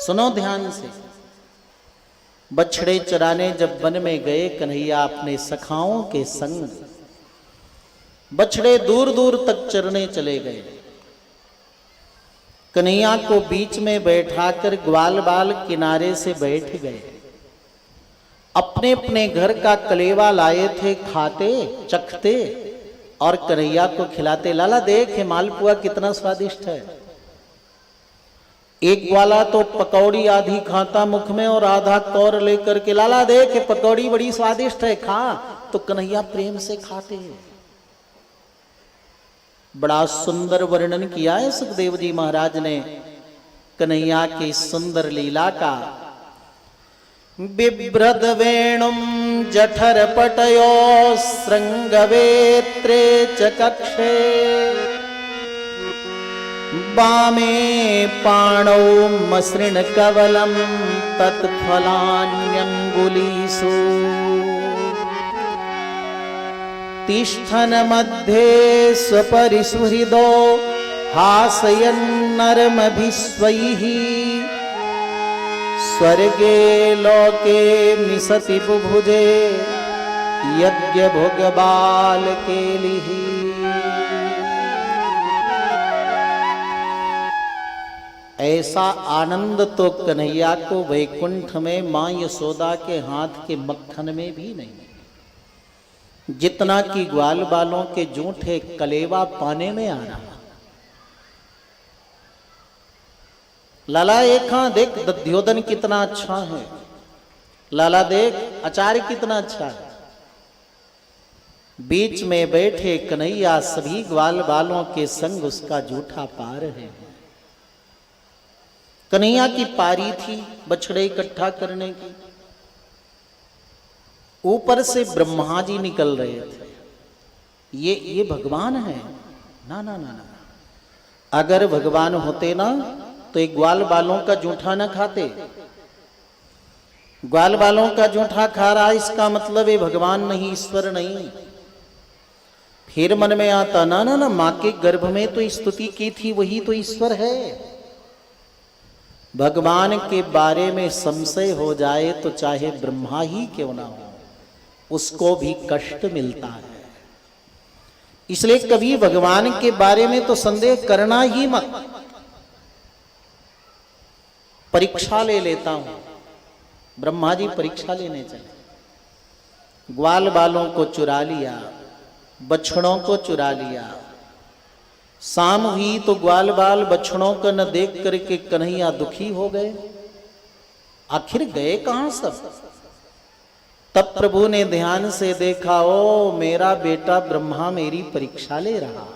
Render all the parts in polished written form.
सुनो ध्यान से। बछड़े चराने जब वन में गए कन्हैया अपने सखाओं के संग, बछड़े दूर दूर तक चरने चले गए। कन्हैया को बीच में बैठाकर ग्वाल बाल किनारे से बैठ गए। अपने अपने घर का कलेवा लाए थे, खाते चखते और कन्हैया को खिलाते। लाला देख मालपुआ कितना स्वादिष्ट है। एक ग्वाला तो पकौड़ी आधी खाता मुख में और आधा कौर लेकर के, लाला देख पकौड़ी बड़ी स्वादिष्ट है, खा। तो कन्हैया प्रेम से खाते हैं। बड़ा सुंदर वर्णन किया है सुखदेव जी महाराज ने कन्हैया की सुंदर लीला का। बिभ्रद वेणुम जठर पटयो श्रृंगवेत्रे च कक्षे, वामे पाणौ मसृण कवलम तत्फलान्यंगुलीषु, तिष्ठन मध्ये स्वपरिसुहृदो हासयन्नरमभिस्वैः, स्वर्गे लोके मिसति बुभुजे यज्ञ भोगबाल केलिः। ऐसा आनंद तो कन्हैया को वैकुंठ में मां यशोदा के हाथ के मक्खन में भी नहीं, जितना कि ग्वाल बालों के जूठे कलेवा पाने में आ रहा। लाला एक हाँ देख दध्योदन कितना अच्छा है, लाला देख अचार कितना अच्छा है। बीच में बैठे कन्हैया सभी ग्वाल बालों के संग उसका जूठा पा रहे हैं। कन्हैया की पारी थी बछड़े इकट्ठा करने की। ऊपर से ब्रह्मा जी निकल रहे थे। ये भगवान है ना ना ना ना। अगर भगवान होते ना तो एक ग्वाल बालों का जूठा न खाते। ग्वाल बालों का जूठा खा रहा, इसका मतलब ये भगवान नहीं, ईश्वर नहीं। फिर मन में आता ना ना ना, मां के गर्भ में तो स्तुति की थी, वही तो ईश्वर है। भगवान के बारे में संशय हो जाए तो चाहे ब्रह्मा ही क्यों ना हो, उसको भी कष्ट मिलता है। इसलिए कभी भगवान के बारे में तो संदेह करना ही मत। परीक्षा ले लेता हूं, ब्रह्मा जी परीक्षा लेने चले। ग्वाल बालों को चुरा लिया, बछड़ों को चुरा लिया। शाम हुई तो ग्वाल बाल बछड़ों को न देख करके कन्हैया दुखी हो गए। आखिर गए कहां सब? तब प्रभु ने ध्यान से देखा, ओ मेरा बेटा ब्रह्मा मेरी परीक्षा ले रहा।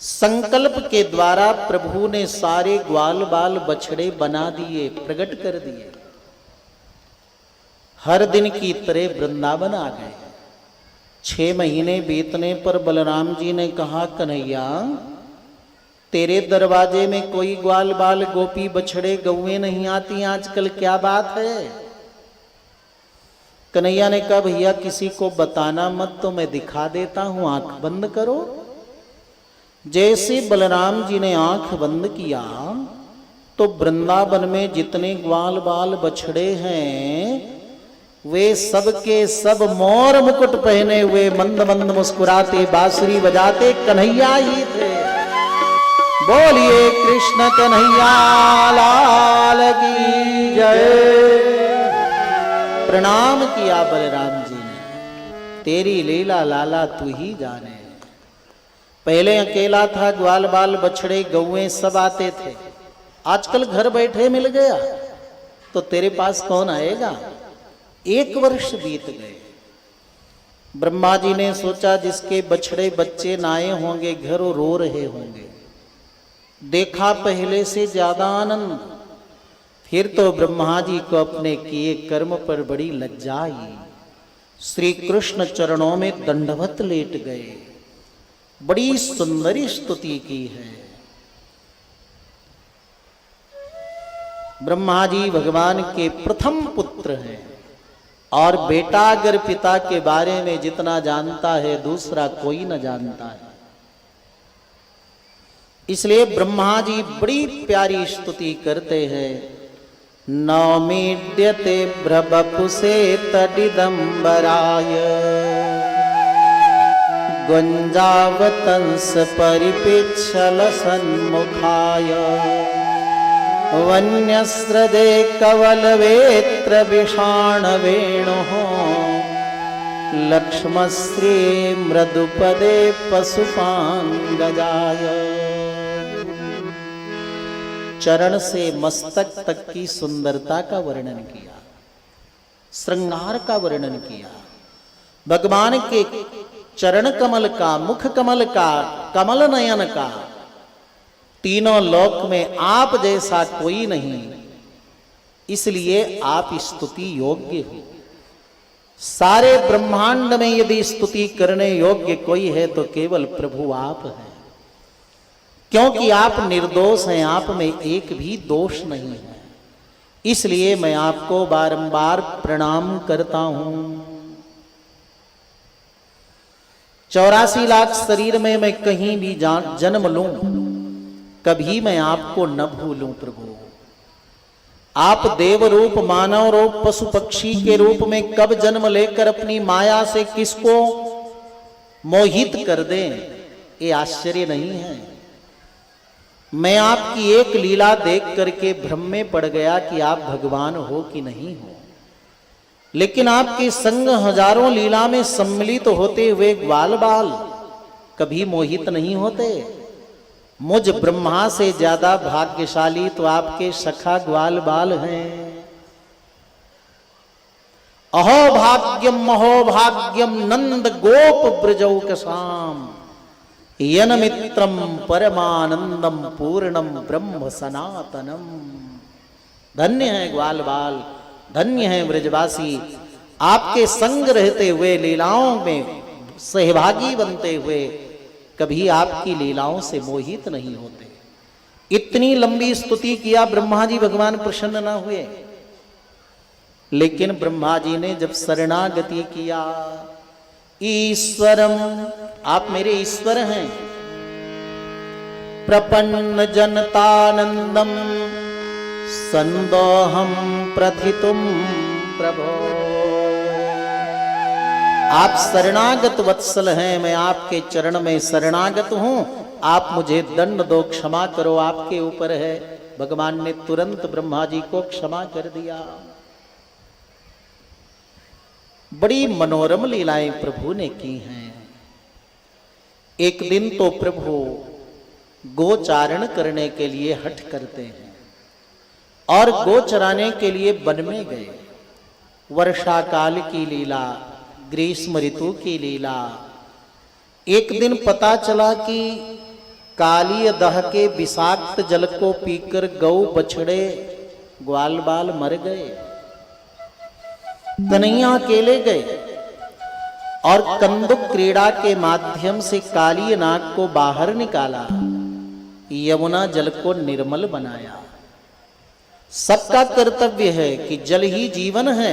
संकल्प के द्वारा प्रभु ने सारे ग्वाल बाल बछड़े बना दिए, प्रकट कर दिए। हर दिन की तरह वृंदावन आ गए। 6 महीने बीतने पर बलराम जी ने कहा, कन्हैया तेरे दरवाजे में कोई ग्वाल बाल गोपी बछड़े गौएं नहीं आती आजकल, क्या बात है? कन्हैया ने कहा, भैया किसी को बताना मत, तो मैं दिखा देता हूं, आंख बंद करो। जैसे बलराम जी ने आंख बंद किया तो वृंदावन में जितने ग्वाल बाल बछड़े हैं वे सब के सब मोर मुकुट पहने हुए मंद मंद मुस्कुराते बांसुरी बजाते कन्हैया ही थे। बोलिए कृष्ण कन्हैया लाल की जय। प्रणाम किया बलराम जी ने, तेरी लीला लाला तू ही जाने। पहले अकेला था, ग्वाल बाल बछड़े गौएं सब आते थे। आजकल घर बैठे मिल गया तो तेरे पास कौन आएगा? 1 वर्ष बीत गए। ब्रह्मा जी ने सोचा जिसके बछड़े बच्चे नाए होंगे घर वो रो रहे होंगे। देखा पहले से ज्यादा आनंद। फिर तो ब्रह्मा जी को अपने किए कर्म पर बड़ी लज्जा आई। श्री कृष्ण चरणों में दंडवत लेट गए, बड़ी सुंदर स्तुति की है। ब्रह्मा जी भगवान के प्रथम पुत्र हैं और बेटा अगर पिता के बारे में जितना जानता है दूसरा कोई न जानता है। इसलिए ब्रह्मा जी बड़ी प्यारी स्तुति करते हैं। नौमीड्यते भ्रबपुसे तडिदंबराय गुंजावतंस परिपिच्छल सन्मुखाय वन्यस्रदे कवलवेत्र विषाण वेणुः लक्ष्मश्री मृदुपदे पशुपांगजाय। चरण से मस्तक तक की सुंदरता का वर्णन किया, श्रृंगार का वर्णन किया। भगवान के चरण कमल का, मुख कमल का, कमल नयन का तीनों लोक में आप जैसा कोई नहीं, इसलिए आप स्तुति योग्य हो। सारे ब्रह्मांड में यदि स्तुति करने योग्य कोई है तो केवल प्रभु आप हैं, क्योंकि आप निर्दोष हैं, आप में एक भी दोष नहीं है। इसलिए मैं आपको बारंबार प्रणाम करता हूं। 84 लाख शरीर में मैं कहीं भी जन्म लूं, कभी मैं आपको न भूलूं प्रभु। आप देव रूप, मानव रूप, पशु पक्षी के रूप में कब जन्म लेकर अपनी माया से किसको मोहित कर दें, ये आश्चर्य नहीं है। मैं आपकी एक लीला देख करके भ्रम में पड़ गया कि आप भगवान हो कि नहीं हो, लेकिन आपके संग हजारों लीला में सम्मिलित होते हुए ग्वाल बाल कभी मोहित नहीं होते। मुझ ब्रह्मा से ज्यादा भाग्यशाली तो आपके सखा ग्वाल बाल हैं। अहो भाग्यम महोभाग्यम नंद गोप ब्रजौकसाम यन मित्रम परमानंदम पूर्णम ब्रह्म सनातनम। धन्य है ग्वाल बाल, धन्य है ब्रजवासी, आपके संग रहते हुए लीलाओं में सहभागी बनते हुए कभी आपकी लीलाओं से मोहित नहीं होते। इतनी लंबी स्तुति किया, ब्रह्मा जी भगवान प्रसन्न ना हुए। लेकिन ब्रह्मा जी ने जब शरणागति किया, ईश्वरम, आप मेरे ईश्वर हैं, प्रपन्न जनतानंदम संदोहम प्रथितुम प्रभो। आप शरणागत वत्सल हैं, मैं आपके चरण में शरणागत हूं, आप मुझे दंड दो, क्षमा करो, आपके ऊपर है। भगवान ने तुरंत ब्रह्मा जी को क्षमा कर दिया। बड़ी मनोरम लीलाएं प्रभु ने की हैं। एक दिन तो प्रभु गोचारण करने के लिए हठ करते हैं और गो चराने के लिए वन में गए। वर्षा काल की लीला, ग्रीष्म ऋतु की लीला। एक दिन पता चला कि कालीय दह के विषाक्त जल को पीकर गौ बछड़े ग्वाल बाल मर गए। कन्हैया अकेले गए और कंदुक क्रीड़ा के माध्यम से कालीय नाग को बाहर निकाला, यमुना जल को निर्मल बनाया। सबका कर्तव्य है कि जल ही जीवन है,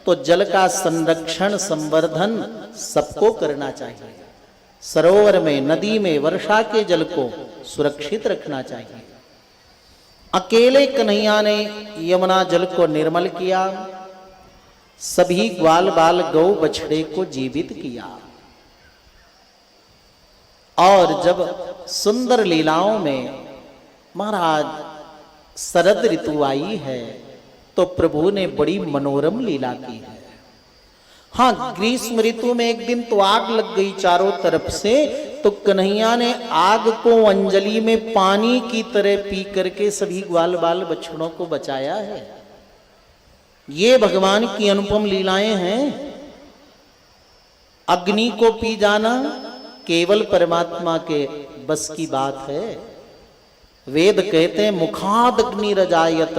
तो जल का संरक्षण संवर्धन सबको करना चाहिए। सरोवर में, नदी में वर्षा के जल को सुरक्षित रखना चाहिए। अकेले कन्हैया ने यमुना जल को निर्मल किया, सभी ग्वाल बाल गौ बछड़े को जीवित किया। और जब सुंदर लीलाओं में महाराज शरद ऋतु आई है तो प्रभु ने बड़ी मनोरम लीला की है। हाँ, ग्रीष्म ऋतु में एक दिन तो आग लग गई चारों तरफ से, तो कन्हैया ने आग को अंजलि में पानी की तरह पी करके सभी ग्वाल बाल बछड़ों को बचाया है। ये भगवान की अनुपम लीलाएं हैं। अग्नि को पी जाना केवल परमात्मा के बस की बात है। वेद कहते हैं मुखाद अग्नि रजायत,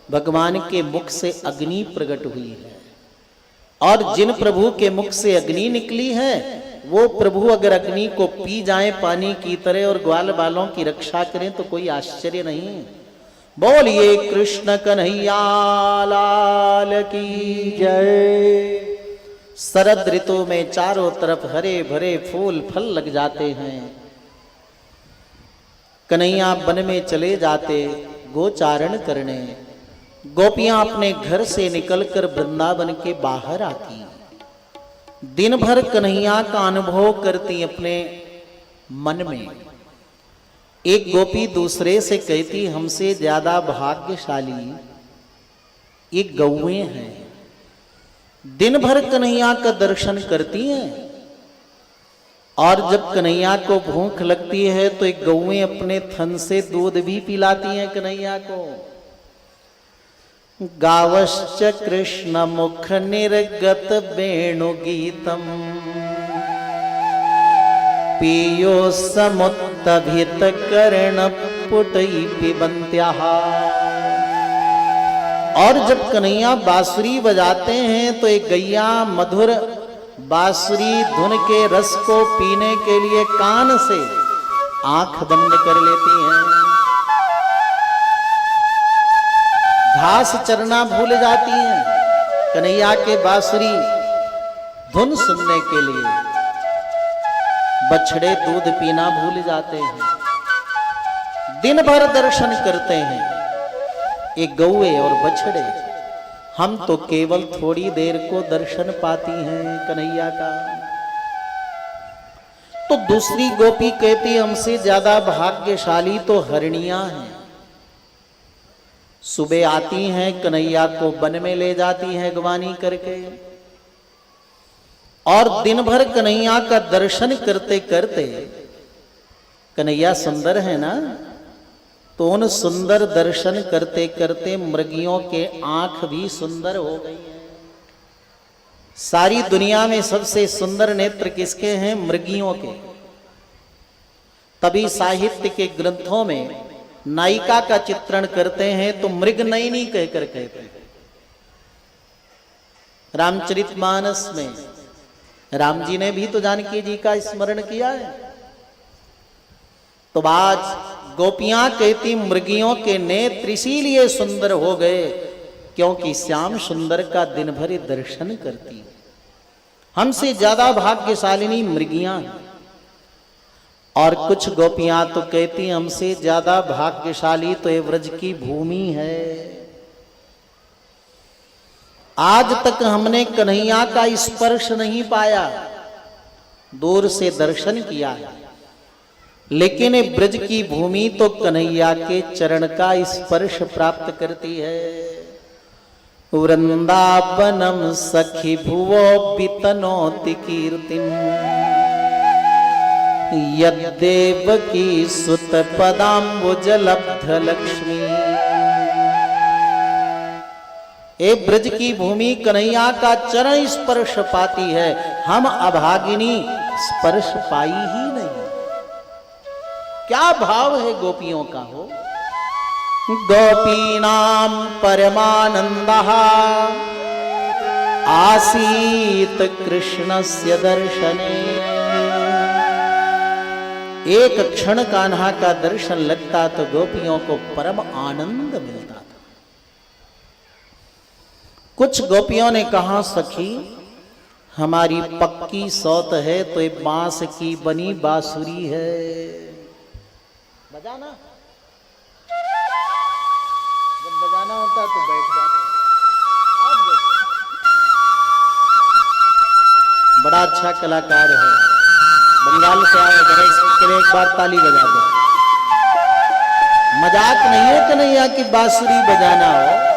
भगवान के मुख से अग्नि प्रकट हुई है। और जिन प्रभु के मुख से अग्नि निकली है वो प्रभु अगर अग्नि को पी जाएं पानी की तरह और ग्वाल बालों की रक्षा करें तो कोई आश्चर्य नहीं। बोलिए कृष्ण कन्हैया लाल की जय। शरद ऋतु में चारों तरफ हरे भरे फूल फल लग जाते हैं कन्हैया वन में चले जाते गोचारण करने। गोपियां अपने घर से निकलकर वृंदावन के बाहर आती, दिन भर कन्हैया का अनुभव करती अपने मन में। एक गोपी दूसरे से कहती, हमसे ज्यादा भाग्यशाली ये गौएं हैं, दिन भर कन्हैया का दर्शन करती हैं, और जब कन्हैया को भूख लगती है तो एक गौएं अपने थन से दूध भी पिलाती हैं कन्हैया को। गावश्च कृष्ण मुख निर्गत वेणु गीतम पीयो समुत्तभित कर्ण पुटई पिबंत्याः। और जब कन्हैया बांसुरी बजाते हैं तो एक गैया मधुर बांसुरी धुन के रस को पीने के लिए कान से आंख बंद कर लेती हैं, घास चरना भूल जाती हैं कन्हैया के बांसुरी धुन सुनने के लिए। बछड़े दूध पीना भूल जाते हैं, दिन भर दर्शन करते हैं ये गौए और बछड़े। हम तो केवल थोड़ी देर को दर्शन पाती हैं कन्हैया का। तो दूसरी गोपी कहती, हमसे ज्यादा भाग्यशाली तो हरिणियां हैं। सुबह आती हैं कन्हैया को वन में ले जाती हैं अगवानी करके, और दिन भर कन्हैया का दर्शन करते करते, कन्हैया सुंदर है ना, तो उन सुंदर दर्शन करते करते मृगियों के आंख भी सुंदर हो गई हैं। सारी दुनिया में सबसे सुंदर नेत्र किसके हैं? मृगियों के। तभी साहित्य के ग्रंथों में नायिका का चित्रण करते हैं तो मृग नयनी कहकर कहते हैं। रामचरितमानस में राम जी ने भी तो जानकी जी का स्मरण किया है। तो आज गोपियां कहती, मृगियों के नेत्र इसीलिए सुंदर हो गए क्योंकि श्याम सुंदर का दिन भर दर्शन करती। हमसे ज्यादा भाग्यशालिनी मृगियां हैं। और कुछ गोपियां तो कहती, हमसे ज्यादा भाग्यशाली तो ये व्रज की भूमि है। आज तक हमने कन्हैया का स्पर्श नहीं पाया, दूर से दर्शन किया है, लेकिन ये ब्रज की भूमि तो कन्हैया के चरण का स्पर्श प्राप्त करती है। वृंदावनम सखी भुवो बितनोति कीर्तिम यद्देवकी सुत पदाम्बुजलब्ध लक्ष्मी। ए ब्रज की भूमि कन्हैया का चरण स्पर्श पाती है, हम अभागिनी स्पर्श पाई ही नहीं। क्या भाव है गोपियों का हो। गोपीनाम परमानंदः आसीत कृष्णस्य दर्शने। एक क्षण कान्हा का दर्शन लगता तो गोपियों को परम आनंद मिलता था। कुछ गोपियों ने कहा, सखी हमारी पक्की सौत है तो ये बांस की बनी बांसुरी है, बजाना। जब बजाना होता तो बैठ जाना। बड़ा अच्छा कलाकार है, बंगाल से आया, जरा इसके लिए एक बार ताली बजा दो। मजाक नहीं है कन्हैया की बांसुरी बजाना हो।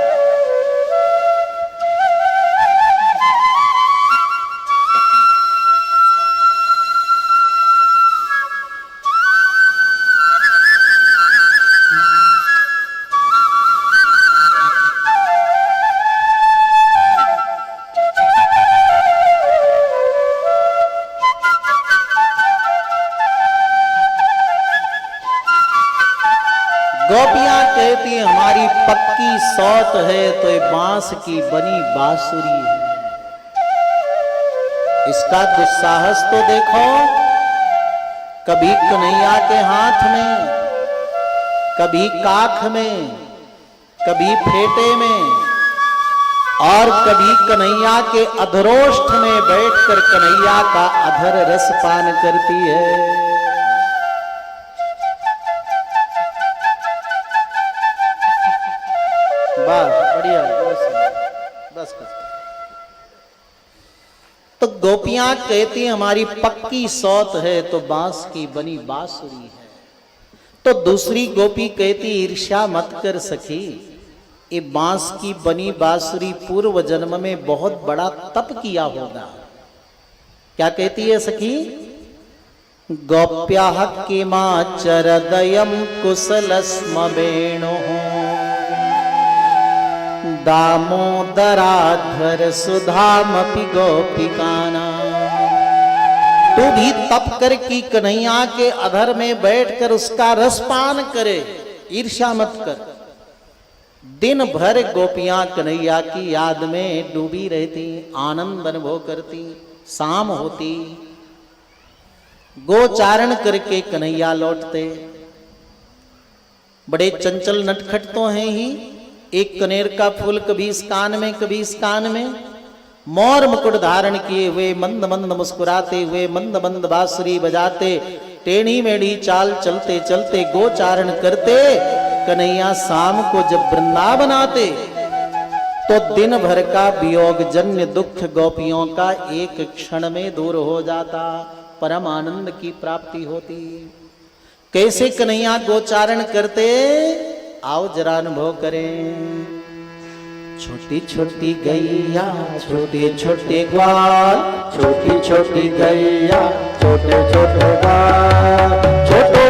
गोपियां कहती हमारी पक्की सौत है तो ये बांस की बनी बांसुरी है। इसका दुस्साहस तो देखो, कभी कन्हैया के हाथ में, कभी काख में, कभी फेटे में, और कभी कन्हैया के अधरोष्ठ में बैठकर कन्हैया का अधर रस पान करती है। वाह बढ़िया, बस कर। तो गोपियां कहती हमारी पक्की सौत है तो बांस की बनी बांसुरी है। तो दूसरी गोपी कहती ईर्ष्या मत कर सखी, ये बांस की बनी बांसुरी पूर्व जन्म में बहुत बड़ा तप किया होगा। क्या कहती है सखी? गोप्याः किमाचरदयं कुशलस्म वेणुः दामोदराध्वर सुधामपि गोपिकानां। तू भी तप कर की कन्हैया के अधर में बैठकर उसका रसपान करे, ईर्ष्या मत कर। दिन भर गोपियां कन्हैया की याद में डूबी रहती, आनंद अनुभव करती। शाम होती गोचारण करके कन्हैया लौटते। बड़े चंचल नटखट तो हैं ही, एक कनेर का फूल कभी इस कान में कभी इस कान में, मोर मुकुट धारण किए हुए मंद मंद मुस्कुराते हुए मंद मंद बांसुरी बजाते, टेढ़ी मेढ़ी चाल चलते चलते गोचारण करते। कन्हैया शाम को जब वृंदावन आते तो दिन भर का वियोग जन्य दुख गोपियों का एक क्षण में दूर हो जाता, परम आनंद की प्राप्ति होती। कैसे कन्हैया गोचारण करते, आओ जरा अनुभव करें। छोटी छोटी गैया छोटे छोटे ग्वाल, छोटी छोटी गैया छोटे छोटे ग्वाल, छोटो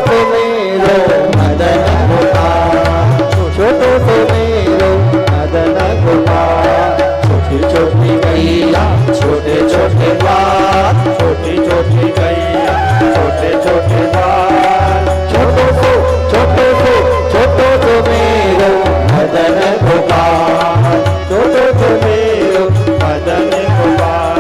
से मेरो मदन गोपाल, छोटो से मेरो मदन गोपाल। छोटी छोटी गैया छोटे छोटे ग्वाल, छोटी छोटी गैया छोटे छोटे ग्वाल, छोटो से मेरो मदन गोपाल, छोटो से मेरो मदन गोपाल।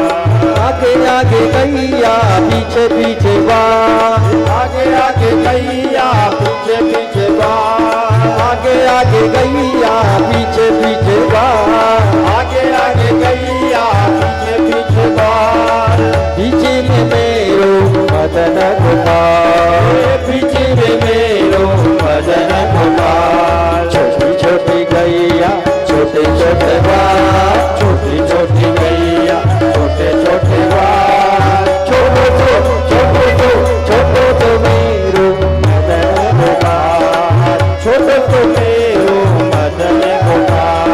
आगे आगे गैया पीछे पीछे ग्वाल, आगे आगे गैया पीछे पीछे ग्वाल, आगे आगे गैया पीछे पीछे ग्वाल, आगे आगे गैया पीछे पीछे ग्वाल। पीछे में मेरो मदन गोपाल, पीछे में मेरो मदन गोपाल। छोटी छोटी गैया छोटे छोटे ग्वाल, छोटी छोटी गैया छोटे छोटे ग्वाल, छोटो तो मेरो मदन गोपाल, छोटो तो मेरो मदन गोपाल।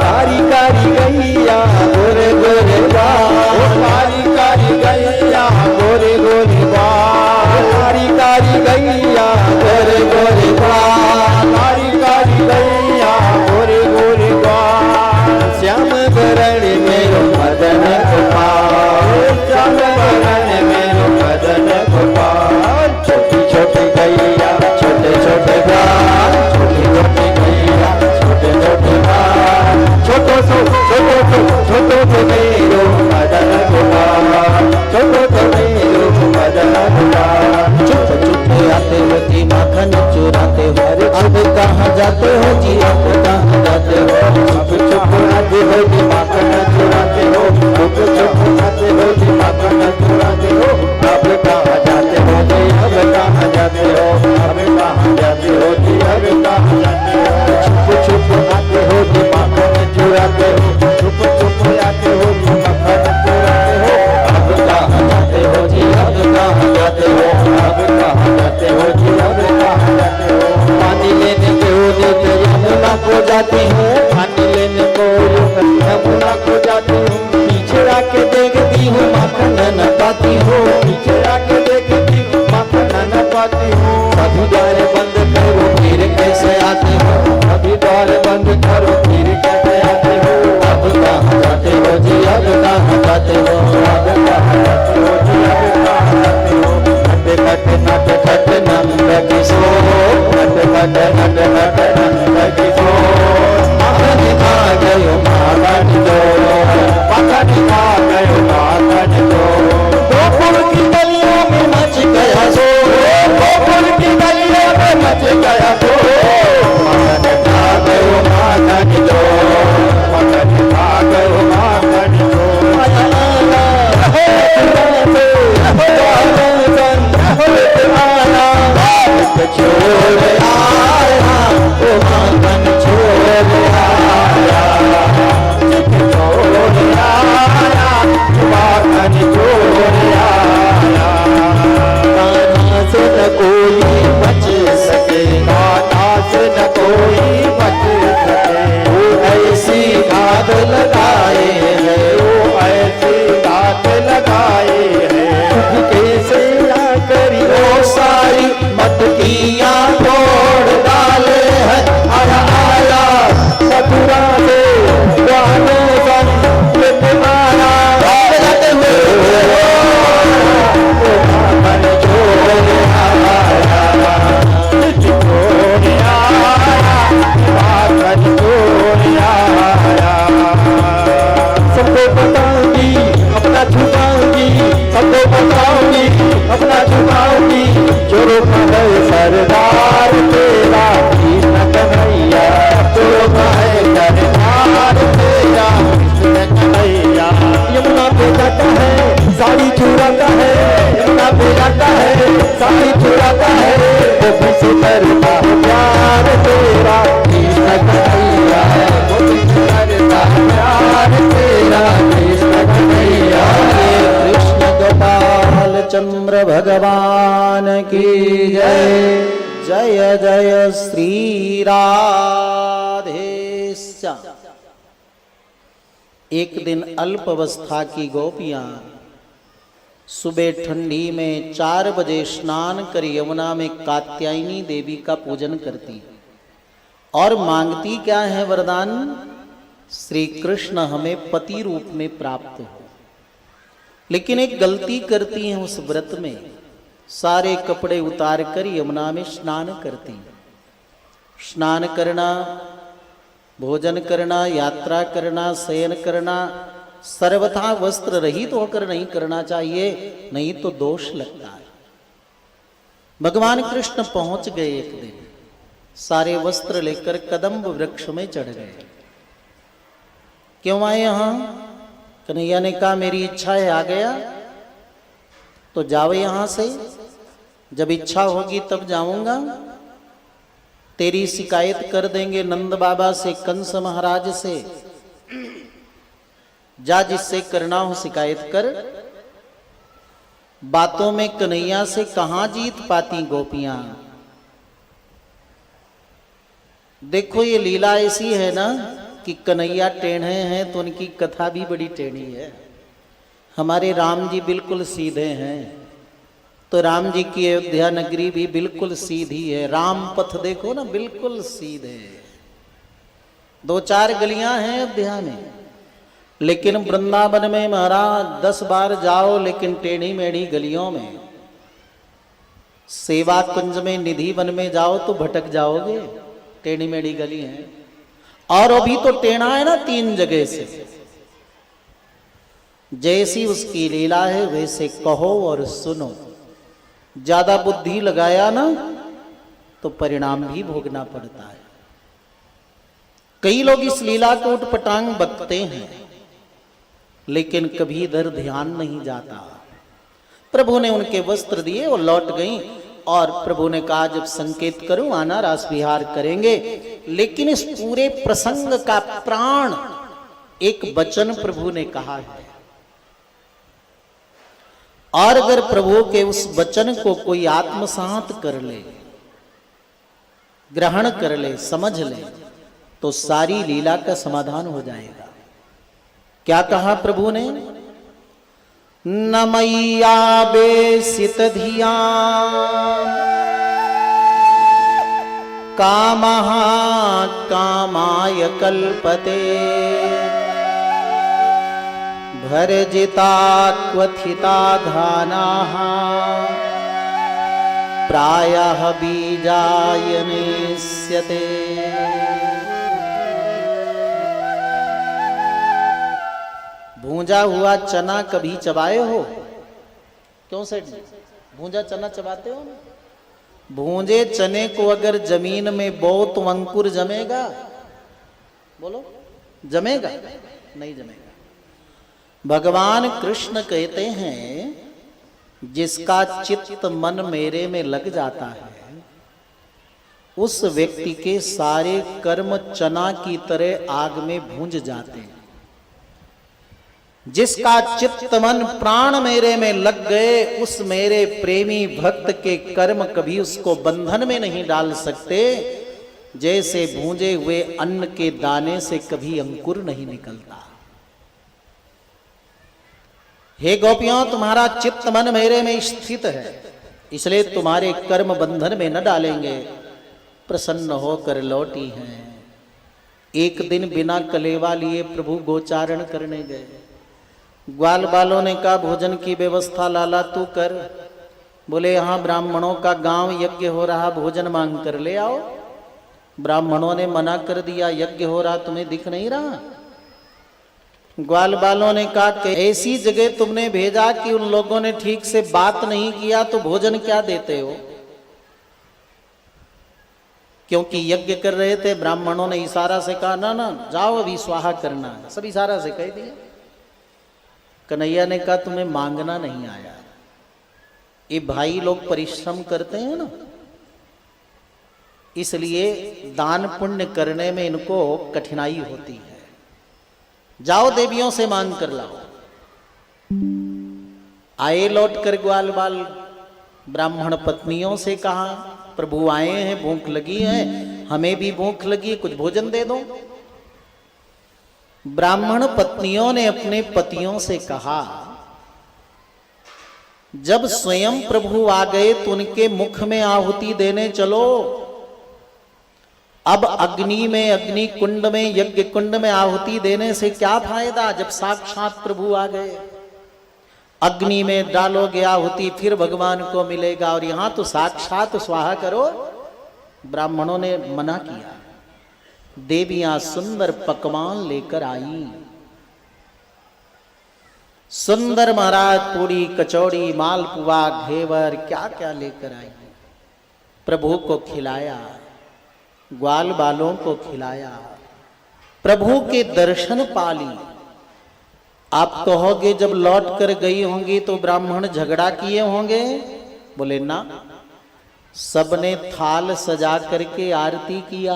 कारी कारी गैया गोरे गोरे ग्वाल, कारी कारी गैया गोरे गोरे ग्वाल, कारी कारी गैया गोरे गोरे ग्वाल, कारी कारी गैया गोरे गोरे ग्वाल। श्याम बरण मेरो मदन गोपाल, श्याम बरण मेरो मदन गोपाल। छोटी छोटी गैया छोटे छोटे ग्वाल, छोटी छोटी गैया छोटे छोटे ग्वाल, छोटो तो मेरो मदन गोपाल, छोटो तो मेरो मदन गोपाल। चुप चुप आते हो जी माखन चुराते हो, अब कहाँ जाते हो जी, अब कहाँ जाते हो। अब चुप आते हो जी माखन चुराते हो, चुप चुप आते हो जी माखन चुराते हो। अब कहाँ जाते हो जी, अब कहाँ जाते हो, अब कहाँ जाते हो जी, अब कहाँ जाते हो। चुप चुप आते हो जी माखन चुराते हो, चुप चुप आते हो जी माखन चुराते हो। अब कहाँ जाते हो जी, अब कहाँ जाते हो, अब कहाँ जाते हो जी, अब कहाँ जाते हो। पानी लेने के उदित यमुना को जाती हूँ, पानी लेने को यमुना को जाती हूँ। पीछे आके देखती हूँ माखन न पाती हूँ, पीछे आके देखती हूँ माखन न पाती हूँ। अभी द्वार बंद करो फिर कैसे आती हूँ, अभी द्वार बंद करो फिर कैसे आती हूँ। अब कहाँ जाते हो जी, अब कहाँ जाते हो, अब कहाँ जाते हो जी, अब कहाँ जाते हो। नट नट नट नंद किशोर, नट नट नट नट नंद किशोर। माखन खा गयो माखन दो, माखन खा गयो माखन दो। गोकुल की गलियों में मच गया शोर, गोकुल की गलियों में मच गया शोर। माखन खा गयो माखन दो, माखन खा गयो माखन दो। छोड़ आया, ओ माखन छोड़ करता प्यार तेरा कृष्ण कन्हैया, गोविंद करता प्यार तेरा कृष्ण कन्हैया। कृष्ण गोपाल चंद्र भगवान की जय। जय जय श्री राधे श्याम। एक दिन अल्पावस्था की गोपियां सुबह ठंडी में 4 बजे स्नान कर यमुना में कात्यायनी देवी का पूजन करती और मांगती क्या है वरदान, श्री कृष्ण हमें पति रूप में प्राप्त हो। लेकिन एक गलती करती हैं उस व्रत में, सारे कपड़े उतार कर यमुना में स्नान करती। स्नान करना, भोजन करना, यात्रा करना, शयन करना सर्वथा वस्त्र रहित होकर नहीं करना चाहिए, नहीं तो दोष लगता है। भगवान कृष्ण पहुंच गए एक दिन, सारे वस्त्र लेकर कदम्ब वृक्ष में चढ़ गए। क्यों आए यहां? कन्हैया ने कहा मेरी इच्छा है, आ गया तो जाओ यहां से, जब इच्छा होगी तब जाऊंगा। तेरी शिकायत कर देंगे नंद बाबा से, कंस महाराज से। जा, जिससे करना हो शिकायत कर। बातों में कन्हैया से कहां जीत पाती गोपियां। देखो ये लीला ऐसी है ना कि कन्हैया टेढ़े हैं तो उनकी कथा भी बड़ी टेढ़ी है। हमारे राम जी बिल्कुल सीधे हैं तो राम जी की अयोध्या नगरी भी बिल्कुल सीधी है। राम पथ देखो ना, बिल्कुल सीधे। 2-4 गलियां हैं अयोध्या में, लेकिन वृंदावन में महाराज 10 बार जाओ लेकिन टेढ़ी मेढ़ी गलियों में। सेवा कुंज में, निधि वन में जाओ तो भटक जाओगे, टेढ़ी मेढ़ी गली है। और अभी तो टेढ़ा है ना 3 जगह से। जैसी उसकी लीला है वैसे कहो और सुनो। ज्यादा बुद्धि लगाया ना तो परिणाम भी भोगना पड़ता है। कई लोग इस लीला को उटपटांग बकते हैं लेकिन कभी इधर ध्यान नहीं जाता। प्रभु ने उनके वस्त्र दिए और लौट गई और प्रभु ने कहा जब संकेत करूं आना, रास विहार करेंगे। लेकिन इस पूरे प्रसंग का प्राण एक वचन प्रभु ने कहा है, और अगर प्रभु के उस वचन को कोई आत्मसात कर ले, ग्रहण कर ले, समझ ले, तो सारी लीला का समाधान हो जाएगा। क्या कहा प्रभु ने? न मैया बेसित धिया कामः कामाय कल्पते भर्जिता क्वथिता धानाः प्रायः बीजायनेस्यते। भूंजा हुआ चना कभी चबाए हो? क्यों सेठ जी, भूंजा चना चबाते हो ना? भूंजे चने को अगर जमीन में बो तो अंकुर जमेगा? बोलो, जमेगा? नहीं जमेगा। भगवान कृष्ण कहते हैं जिसका चित्त मन मेरे में लग जाता है उस व्यक्ति के सारे कर्म चना की तरह आग में भूंज जाते हैं। जिसका चित्त मन प्राण मेरे में लग गए उस मेरे प्रेमी भक्त के कर्म कभी उसको बंधन में नहीं डाल सकते। जैसे भूंजे हुए अन्न के दाने से कभी अंकुर नहीं निकलता। हे गोपियों, तुम्हारा चित्त मन मेरे में स्थित है, इसलिए तुम्हारे कर्म बंधन में न डालेंगे। प्रसन्न होकर लौटी हैं। एक दिन बिना कलेवा लिए प्रभु गोचारण करने गए। ग्वाल बालों ने कहा भोजन की व्यवस्था लाला तू कर। बोले यहाँ ब्राह्मणों का गांव यज्ञ हो रहा, भोजन मांग कर ले आओ। ब्राह्मणों ने मना कर दिया, यज्ञ हो रहा तुम्हें दिख नहीं रहा? ग्वाल बालों ने कहा कि ऐसी जगह तुमने भेजा कि उन लोगों ने ठीक से बात नहीं किया तो भोजन क्या देते हो? क्योंकि यज्ञ कर रहे थे, ब्राह्मणों ने इशारा से कहा ना ना जाओ अभी स्वाहा करना है, सब इशारा से कह दिया। कन्हैया ने कहा तुम्हें मांगना नहीं आया। ये भाई लोग परिश्रम करते हैं ना, इसलिए दान पुण्य करने में इनको कठिनाई होती है। जाओ देवियों से मांग कर लाओ। आए लौट कर ग्वाल बाल ब्राह्मण पत्नियों से कहा, प्रभु आए हैं, भूख लगी है, हमें भी भूख लगी है, कुछ भोजन दे दो। ब्राह्मण पत्नियों ने अपने पतियों से कहा, जब स्वयं प्रभु आ गए तो उनके मुख में आहुति देने चलो। अब अग्नि में, अग्नि कुंड में, यज्ञ कुंड में आहुति देने से क्या फायदा जब साक्षात प्रभु आ गए। अग्नि में डालोगे आहुति फिर भगवान को मिलेगा, और यहां तो साक्षात स्वाहा करो। ब्राह्मणों ने मना किया। देवियां सुंदर पकवान लेकर आई। सुंदर महाराज पूड़ी कचौड़ी मालपुआ घेवर क्या क्या लेकर आई। प्रभु को खिलाया, ग्वाल बालों को खिलाया, प्रभु के दर्शन पाली। आप कहोगे जब लौट कर गई होंगी तो ब्राह्मण झगड़ा किए होंगे। बोले ना, सबने थाल सजा करके आरती किया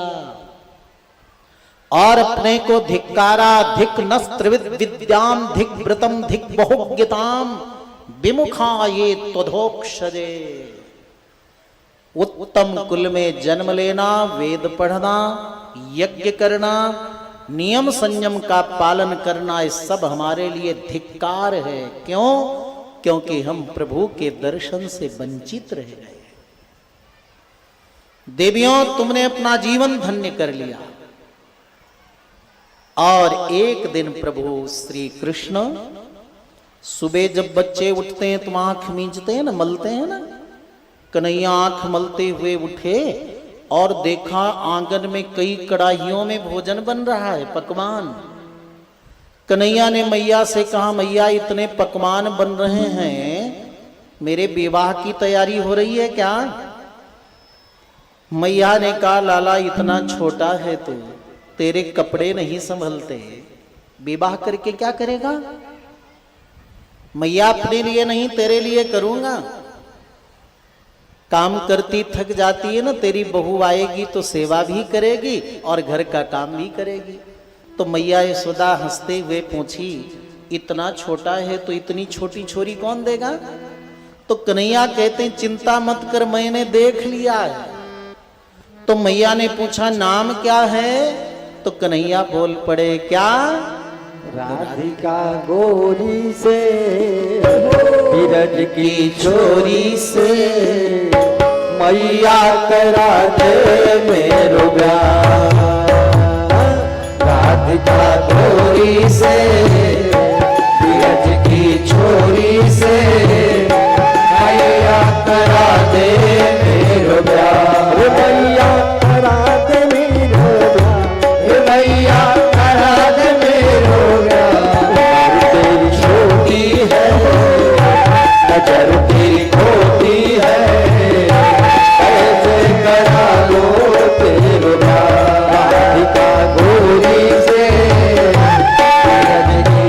और अपने को धिक्कारा। धिक नस्त्रिविद विद्याम धिक व्रतम धिक बहुज्ञताम विमुखा ये त्वधोक्षजे। उत्तम कुल में जन्म लेना, वेद पढ़ना, यज्ञ करना, नियम संयम का पालन करना, ये सब हमारे लिए धिक्कार है। क्यों? क्योंकि हम प्रभु के दर्शन से वंचित रह गए। देवियों, तुमने अपना जीवन धन्य कर लिया। और एक दिन प्रभु श्री कृष्ण सुबह जब बच्चे उठते हैं तो आंख मींचते हैं ना, मलते हैं ना। कन्हैया आंख मलते हुए उठे और देखा आंगन में कई कड़ाहियों में भोजन बन रहा है, पकवान। कन्हैया ने मैया से कहा, मैया इतने पकवान बन रहे हैं, मेरे विवाह की तैयारी हो रही है क्या? मैया ने कहा, लाला इतना छोटा है तू, तेरे कपड़े नहीं संभलते, विवाह करके क्या करेगा? मैया अपने लिए नहीं तेरे लिए करूंगा। काम करती थक जाती है ना, तेरी बहू आएगी तो सेवा भी करेगी और घर का काम भी करेगी। तो मैया यशोदा हंसते हुए पूछी, इतना छोटा है तो इतनी छोटी छोरी कौन देगा? तो कन्हैया कहते हैं, चिंता मत कर, मैंने देख लिया है। तो मैया ने पूछा, नाम क्या है? तो कन्हैया बोल पड़े, क्या? राधिका गोरी से बिरज की छोरी से मैया करा दे मेरो ब्याह। राधिका गोरी से बिरज की छोरी से मैया करा दे मेरो ब्याह। मैया करा दे मेरो ब्याह, मैया करा दे मेरो ब्याह। तेरी छोटी है नजर, तेरी खोटी है, ऐसे करा लो तेरा। राधिका गोरी से बिरज की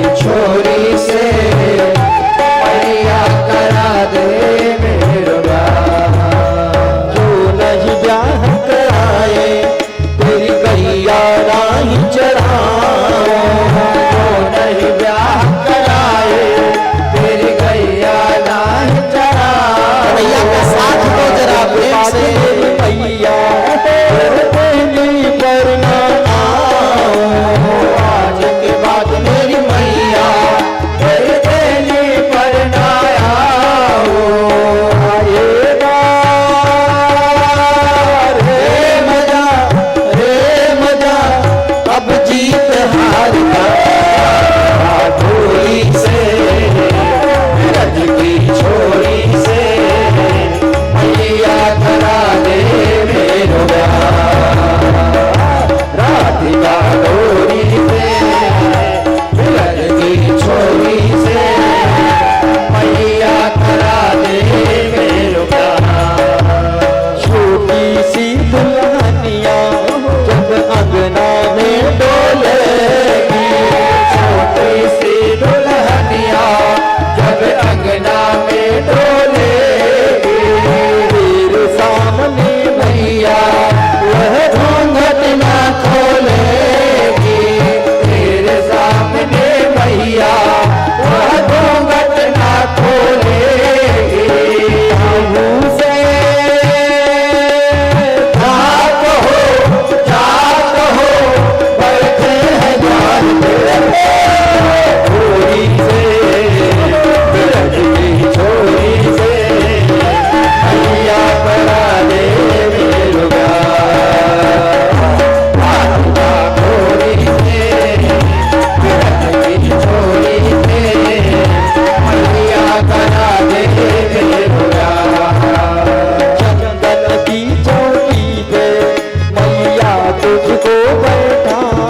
तुझको बैठाऊं,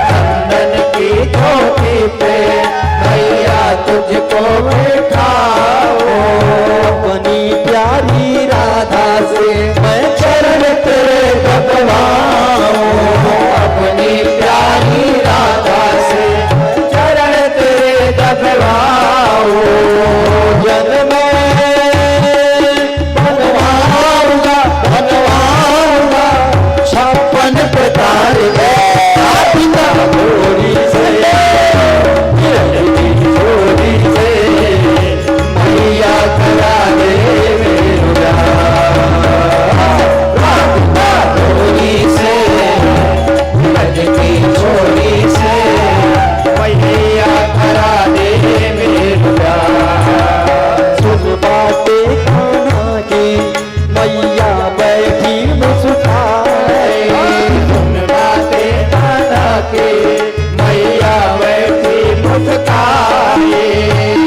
चंदन की चौकी पे मैया तुझको बैठाऊं, अपनी प्यारी राधा से मैं चरण तेरे दबवाऊं, अपनी प्यारी राधा से चरण तेरे दबवाऊं, जन्म बनवाऊंगा बनवाऊंगा 56 प्रकार के राधिका गोरी से, छोरी से मैया करा दे मेरा, राधिका गोरी से छोरी से मैया करा दे मेरा, सुन बातें खाना के मैया बैठी मुस्काए, सुन बातें खाना के मैया बैठी मुस्काए,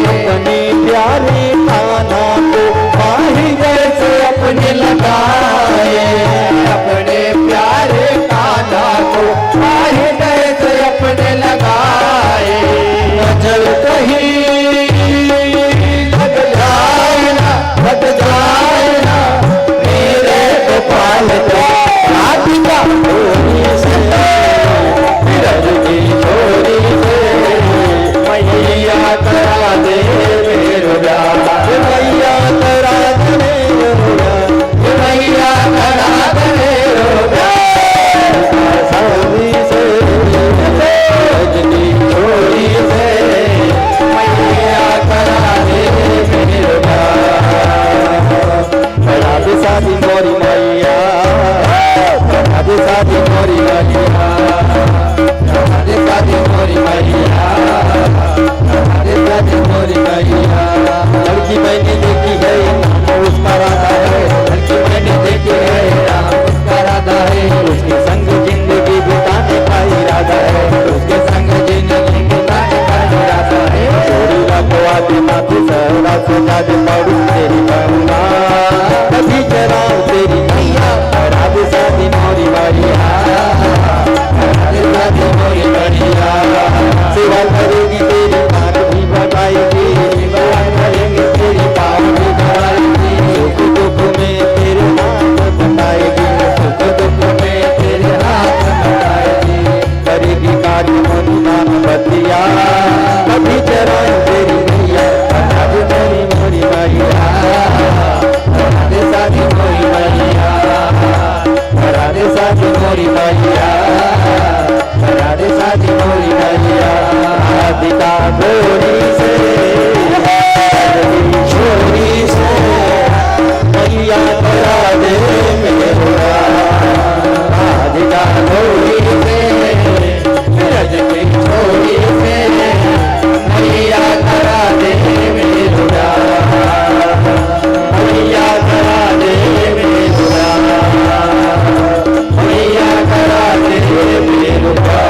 अपने प्यारे खाना को माही जैसे अपने लगाए, अपने प्यारे खाना को माही जैसे अपने लगाए, नजर कहीं लग जाए ना मेरे गोपाल को, राधिका गोरी से विरज की छोरी से मैया करा दे मेरा, मैया करा दे मेरा, मैया करा दे मेरा, सावी से विरज की छोरी से मैया करा दे मेरा, करा दे शादी मोरी मैया, करा दे शादी मोरी मैया, करा दे शादी मोरी मैया, करा दे शादी मोरी मैया, लड़की मैंने देखी है नाम उसका राधा है, लड़की मैंने देखी है नाम उसका राधा है, उसके संग जिंदगी बिताने का इरादा है, उसके संग जिंदगी बिताने का इरादा है, छोड़ी रखो आदि माथे सहरा सजा दे पारू तेरी कहूँगा कभी जरा तेरी मैया, करा दे शादी मोरी मैया, करा दे शादी मोरी मैया, सेवा करेगी तेरी नाक भी बजाएगी, सेवा करेंगे तेरी पाँव भी धराएगी, सुख दुख में तेरे हाथ बताएगी, सुख दुख में तेरे हाथ बताएगी, करेगी कार्य मोरी नाम बतिया कभी जरा तेरी मैया, करा दे तेरी मोरी मैया, करा दे शादी मोरी मैया, करा दे शादी मोरी मैया, करा दे शादी मोरी मैया, राधिका गोरी से छोरी से मैया करा दे मेरा, राधिका गोरी से विरज की छोरी से मैया करा दे मेरा, मैया करा दे मेरा, मैया करा दे मेरा,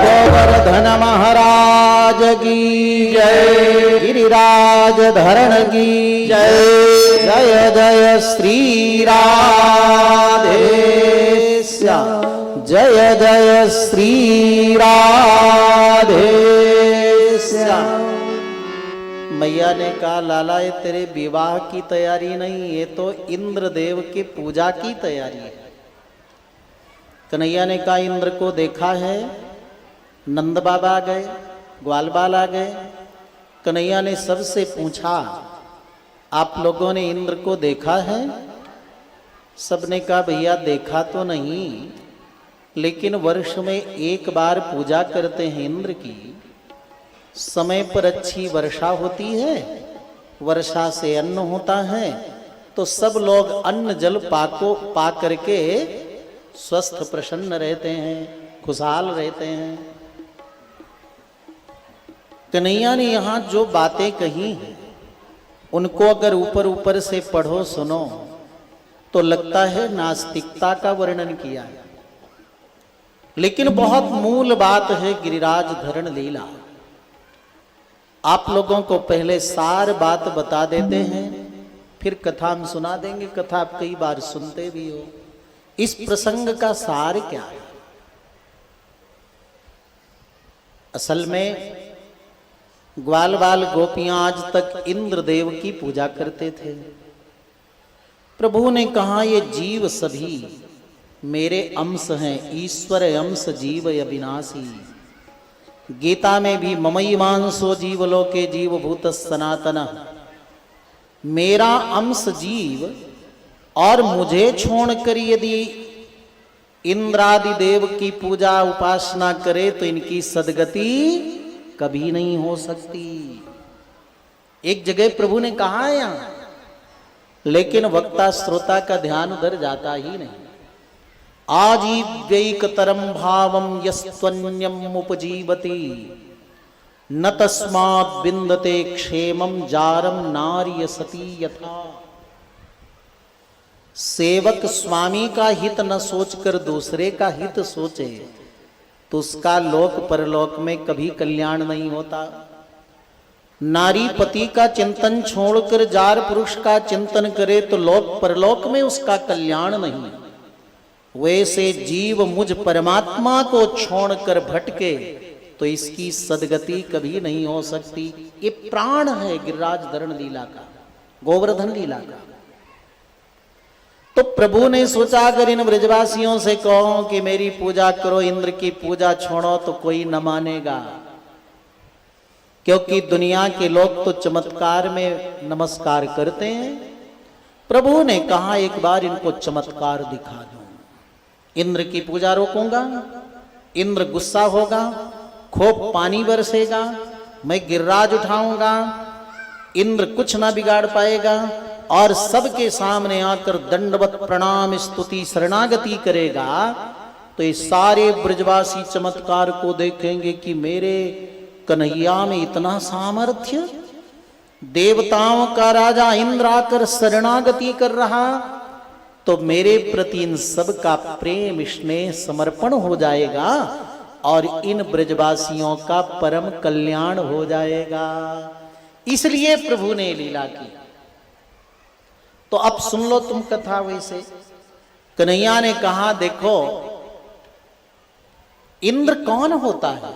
गोवर्धन महाराज की जय, गिरिराज धरण की जय, जय जय श्री राधेश्याम, जय जय श्री राधेश्याम। मैया ने कहा लाला ये तेरे विवाह की तैयारी नहीं, ये तो इंद्रदेव की पूजा की तैयारी है। कन्हैया ने कहा इंद्र को देखा है? नंद बाबा आ गए, ग्वाल बाल आ गए। कन्हैया ने सबसे पूछा आप लोगों ने इंद्र को देखा है? सबने कहा भैया देखा तो नहीं, लेकिन वर्ष में एक बार पूजा करते हैं इंद्र की। समय पर अच्छी वर्षा होती है, वर्षा से अन्न होता है, तो सब लोग अन्न जल पा करके स्वस्थ प्रसन्न रहते हैं, खुशहाल रहते हैं। कन्हैया ने यहाँ जो बातें कही हैं उनको अगर ऊपर ऊपर से पढ़ो सुनो तो लगता है नास्तिकता का वर्णन किया है, लेकिन बहुत मूल बात है गिरिराज धरण लीला। आप लोगों को पहले सार बात बता देते हैं, फिर कथा हम सुना देंगे। कथा आप कई बार सुनते भी हो। इस प्रसंग का सार क्या है? असल में ग्वाल बाल गोपियां आज तक इंद्रदेव की पूजा करते थे। प्रभु ने कहा ये जीव सभी मेरे अंश हैं, ईश्वर अंश जीव अविनाशी। गीता में भी ममैवांसो जीवलोके जीवभूत सनातन, मेरा अंश जीव और मुझे छोड़कर यदि इंद्रादि देव की पूजा उपासना करे तो इनकी सदगति कभी नहीं हो सकती। एक जगह प्रभु ने कहा है यहां, लेकिन वक्ता श्रोता का ध्यान उधर जाता ही नहीं। आजीव्यैकतरम भावम यस्त्वन्यम उपजीवति न तस्मात् विन्दते क्षेमं जारम नार्य सती यथा। सेवक स्वामी का हित न सोचकर दूसरे का हित सोचे तो उसका लोक परलोक में कभी कल्याण नहीं होता। नारी पति का चिंतन छोड़कर जार पुरुष का चिंतन करे तो लोक परलोक में उसका कल्याण नहीं। वैसे जीव मुझ परमात्मा को छोड़कर भटके तो इसकी सदगति कभी नहीं हो सकती। ये प्राण है गिरिराज धरण लीला का, गोवर्धन लीला का। तो प्रभु ने सोचा अगर इन ब्रजवासियों से कहो कि मेरी पूजा करो, इंद्र की पूजा छोड़ो, तो कोई न मानेगा, क्योंकि दुनिया के लोग तो चमत्कार में नमस्कार करते हैं। प्रभु ने कहा एक बार इनको चमत्कार दिखा दो। इंद्र की पूजा रोकूंगा, इंद्र गुस्सा होगा, खूब पानी बरसेगा, मैं गिरिराज उठाऊंगा, इंद्र कुछ ना बिगाड़ पाएगा और सबके सामने आकर दंडवत प्रणाम स्तुति शरणागति करेगा। तो ये सारे ब्रजवासी चमत्कार को देखेंगे कि मेरे कन्हैया में इतना सामर्थ्य, देवताओं का राजा इंद्र आकर शरणागति कर रहा, तो मेरे प्रति इन सब का प्रेम स्नेह समर्पण हो जाएगा और इन ब्रजवासियों का परम कल्याण हो जाएगा। इसलिए प्रभु ने लीला की। तो अब सुन लो तुम कथा। वैसे कन्हैया ने कहा देखो इंद्र कौन होता है?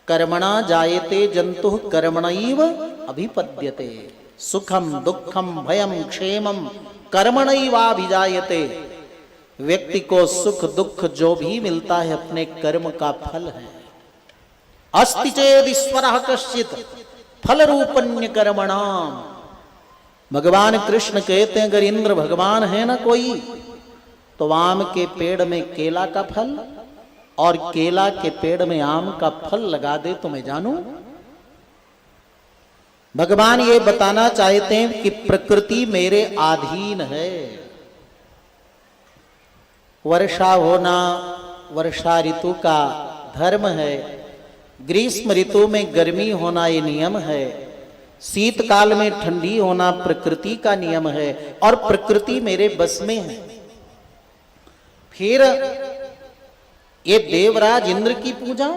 कर्मणा जायते जंतु कर्मणैव अभिपद्यते, सुखम दुखम भयम क्षेमम कर्मणैवाभिजायते। व्यक्ति को सुख दुख जो भी मिलता है अपने कर्म का फल है। अस्ति चेद ईश्वरः कश्चित् फल रूपण्य कर्मणाम। भगवान कृष्ण कहते हैं अगर इंद्र भगवान है ना कोई, तो आम के पेड़ में केला का फल और केला के पेड़ में आम का फल लगा दे तो मैं जानूं। भगवान ये बताना चाहते हैं कि प्रकृति मेरे अधीन है। वर्षा होना वर्षा ऋतु का धर्म है, ग्रीष्म ऋतु में गर्मी होना ये नियम है, शीतकाल में ठंडी होना प्रकृति का नियम है और प्रकृति मेरे बस में है। फिर ये देवराज इंद्र की पूजा,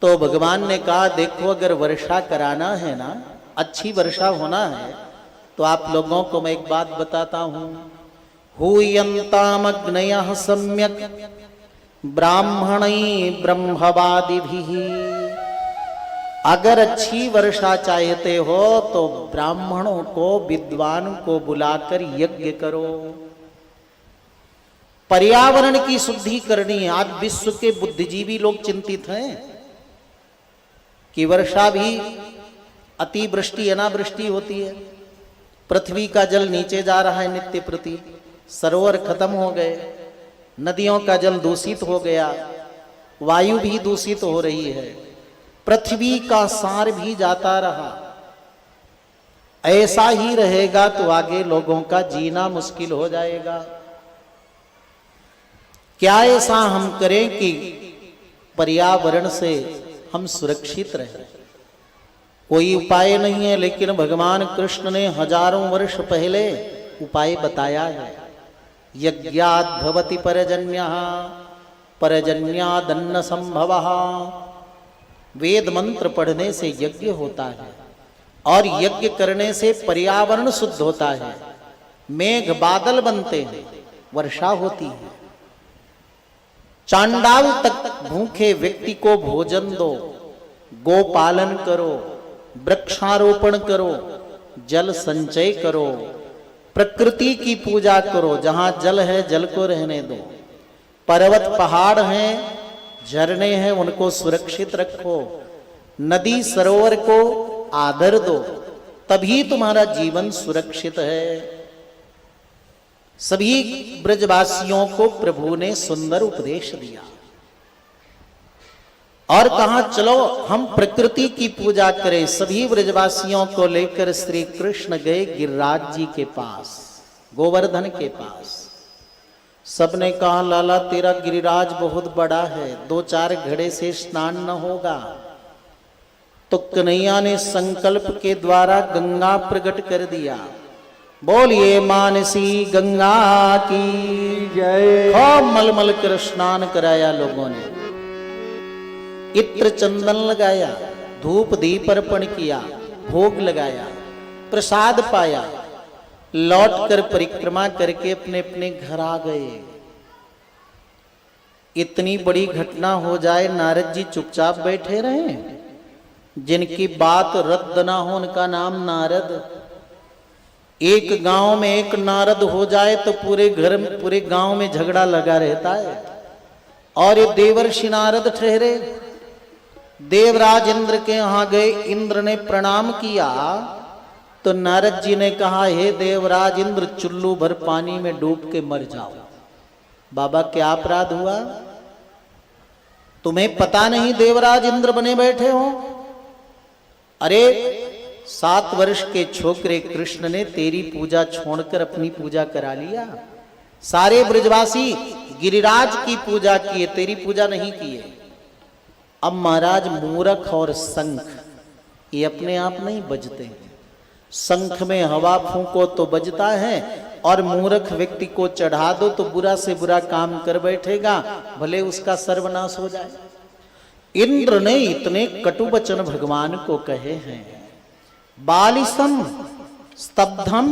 तो भगवान ने कहा देखो अगर वर्षा कराना है ना, अच्छी वर्षा होना है, तो आप लोगों को मैं एक बात बताता हूं। हूयन्तामग्नयः सम्यक् ब्राह्मणै ब्रह्मवादिभिः। अगर अच्छी वर्षा चाहते हो तो ब्राह्मणों को विद्वान को बुलाकर यज्ञ करो। पर्यावरण की शुद्धि करनी है। आज विश्व के बुद्धिजीवी लोग चिंतित हैं कि वर्षा भी अतिवृष्टि अनावृष्टि होती है, पृथ्वी का जल नीचे जा रहा है नित्य प्रति, सरोवर खत्म हो गए, नदियों का जल दूषित हो गया, वायु भी दूषित हो रही है, पृथ्वी का सार भी जाता रहा। ऐसा ही रहेगा तो आगे लोगों का जीना मुश्किल हो जाएगा। क्या ऐसा हम करें कि पर्यावरण से हम सुरक्षित रहें? कोई उपाय नहीं है, लेकिन भगवान कृष्ण ने हजारों वर्ष पहले उपाय बताया है। यज्ञात् भवति परजन्यः परजन्यादन्न संभवः। वेद मंत्र पढ़ने से यज्ञ होता है और यज्ञ करने से पर्यावरण शुद्ध होता है। मेघ बादल बनते हैं, वर्षा होती है। चांडाल तक भूखे व्यक्ति को भोजन दो, गोपालन करो, वृक्षारोपण करो, जल संचय करो, प्रकृति की पूजा करो। जहां जल है जल को रहने दो, पर्वत पहाड़ हैं, झरने हैं, उनको सुरक्षित रखो, नदी सरोवर को आदर दो, तभी तुम्हारा जीवन सुरक्षित है। सभी ब्रजवासियों को प्रभु ने सुंदर उपदेश दिया और कहा चलो हम प्रकृति की पूजा करें। सभी ब्रजवासियों को लेकर श्री कृष्ण गए गिरिराज जी के पास, गोवर्धन के पास। सबने कहा लाला तेरा गिरिराज बहुत बड़ा है, 2-4 घड़े से स्नान न होगा। तो कन्हैया ने संकल्प के द्वारा गंगा प्रकट कर दिया। बोलिए मानसी गंगा की जय। खूब मलमल कर स्नान कराया लोगों ने, इत्र चंदन लगाया, धूप दीप अर्पण किया, भोग लगाया, प्रसाद पाया, लौट कर परिक्रमा करके अपने अपने घर आ गए। इतनी बड़ी घटना हो जाए, नारद जी चुपचाप बैठे रहे? जिनकी बात रद्द ना हो उनका नाम नारद। एक गांव में एक नारद हो जाए तो पूरे घर में, पूरे गांव में झगड़ा लगा रहता है। और ये देवर्षि नारद ठहरे, देवराज इंद्र के यहां गए, इंद्र ने प्रणाम किया तो नारद जी ने कहा हे देवराज इंद्र, चुल्लू भर पानी में डूब के मर जाओ। बाबा क्या अपराध हुआ? तुम्हें पता नहीं देवराज इंद्र बने बैठे हो? अरे 7 वर्ष के छोकरे कृष्ण ने तेरी पूजा छोड़कर अपनी पूजा करा लिया। सारे ब्रजवासी गिरिराज की पूजा किए, तेरी पूजा नहीं किए। अब महाराज मूरख और शंख ये अपने आप नहीं बजते। शंख में हवा फूंको तो बजता है, और मूर्ख व्यक्ति को चढ़ा दो तो बुरा से बुरा काम कर बैठेगा, भले उसका सर्वनाश हो जाए। इंद्र ने इतने कटु वचन भगवान को कहे हैं। बालिसम स्तब्धम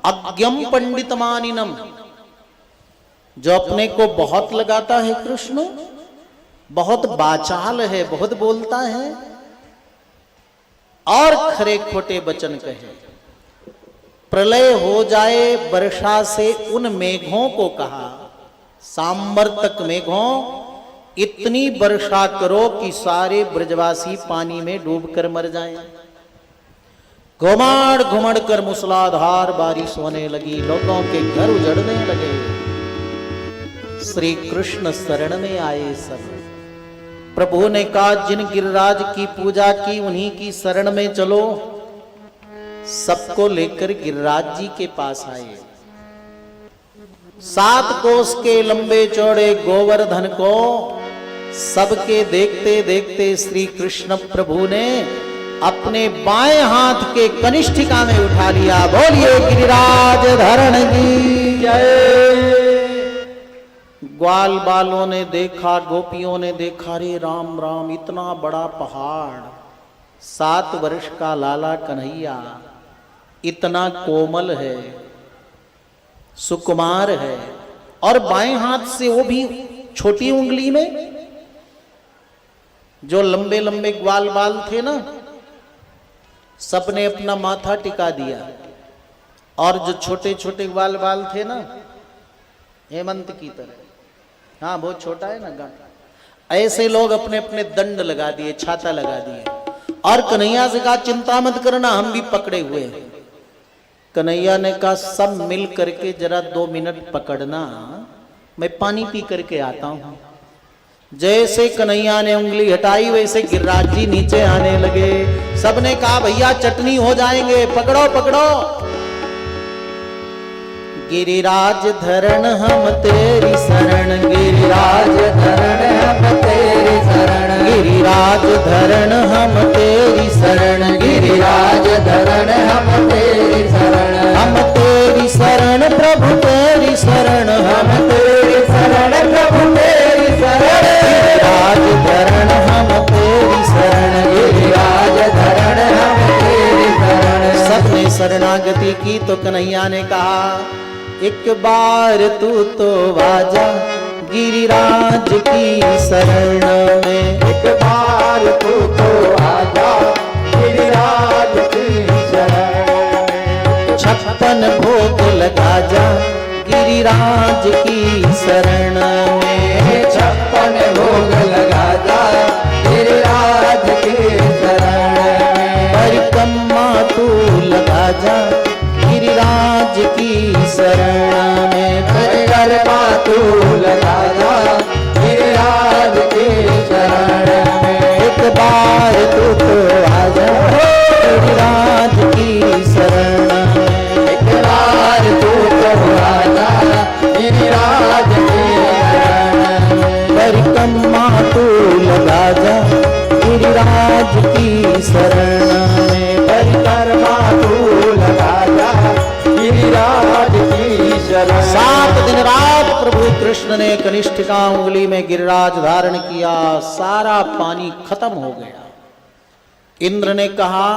अज्ञम पंडितमानिनम, जो अपने को बहुत लगाता है कृष्ण, बहुत बाचाल है, बहुत बोलता है और खरे खोटे वचन कहे। प्रलय हो जाए वर्षा से उन मेघों को कहा, सांवर्तक मेघों इतनी वर्षा करो कि सारे ब्रजवासी पानी में डूबकर मर जाएं। घुमाड़ घुमड़ कर मूसलाधार बारिश होने लगी, लोगों के घर उजड़ने लगे। श्री कृष्ण शरण में आए सब। प्रभु ने कहा जिन गिरिराज की पूजा की उन्हीं की शरण में चलो। सबको लेकर गिरिराज जी के पास आए। 7 कोस के लंबे चौड़े गोवर्धन को सबके देखते देखते श्री कृष्ण प्रभु ने अपने बाएं हाथ के कनिष्ठिका में उठा लिया। बोलिए गिरिराज धरण की जय। ग्वाल बालों ने देखा, गोपियों ने देखा, रे राम राम, इतना बड़ा पहाड़, 7 वर्ष का लाला कन्हैया इतना कोमल है, सुकुमार है, और बाएं हाथ से वो भी छोटी उंगली में जो लंबे लंबे ग्वाल बाल थे ना, सबने अपना माथा टिका दिया। और जो छोटे छोटे ग्वाल बाल थे ना, हेमंत की तरह, हाँ बहुत छोटा है ना गांठ, ऐसे लोग अपने अपने दंड लगा दिए, छाता लगा दिए। और कन्हैया से कहा चिंता मत करना, हम भी पकड़े हुए हैं। कन्हैया ने कहा सब मिल करके जरा 2 मिनट पकड़ना, मैं पानी पी करके आता हूं। जैसे कन्हैया ने उंगली हटाई वैसे गिरिराज जी नीचे आने लगे। सबने कहा भैया चटनी हो जाएंगे, पकड़ो पकड़ो। गिरिराज धरण हम तेरी शरण, गिरिराज धरण हम तेरी शरण, गिरिराज धरण हम तेरी शरण, गिरिराज धरण हम तेरी शरण, हम तेरी शरण प्रभु तेरी शरण, हम तेरी शरण प्रभु तेरी शरण, गिरिराज धरण हम तेरी शरण, गिरिराज धरण हम तेरी शरण। सबने शरणागति की तो कन्हैया ने कहा एक बार तू तो आजा गिरिराज की शरण में। एक बार तू तो आजा गिरिराज की शरण में। 56 भोग लगा जा गिरिराज की शरण में। 56 भोग लगा जा गिरिराज की शरण में। परिक्रमा तू लगा जा गिरिराज की शरण में। परिक्रमा तू लगा जा गिरिराज की शरण में। एक बार तू तो आजा गिरिराज की शरण में। एक बार तू तो आजा गिरिराज की शरण में। परिक्रमा तू लगा जा गिरिराज की शरण में। परिक्रमा तू लगा जा गिरिराज की शरण। 7 दिन रात प्रभु कृष्ण ने कनिष्ठिका उंगली में गिरिराज धारण किया। सारा पानी खत्म हो गया। इंद्र ने कहा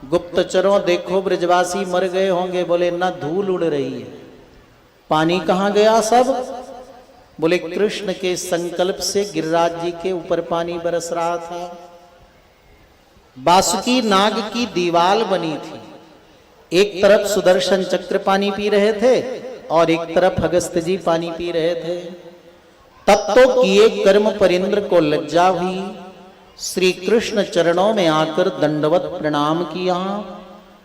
गुप्तचरों देखो ब्रजवासी मर गए होंगे। बोले ना धूल उड़ रही है। पानी कहां गया सब? बोले कृष्ण के संकल्प से गिरिराज जी के ऊपर पानी बरस रहा था। बासुकी नाग की दीवाल बनी थी। एक तरफ सुदर्शन चक्र पानी पी रहे थे और एक तरफ अगस्त्य जी पानी पी रहे थे। तब तो किए कर्म पर इंद्र को लज्जा हुई। श्री कृष्ण चरणों में आकर दंडवत प्रणाम किया,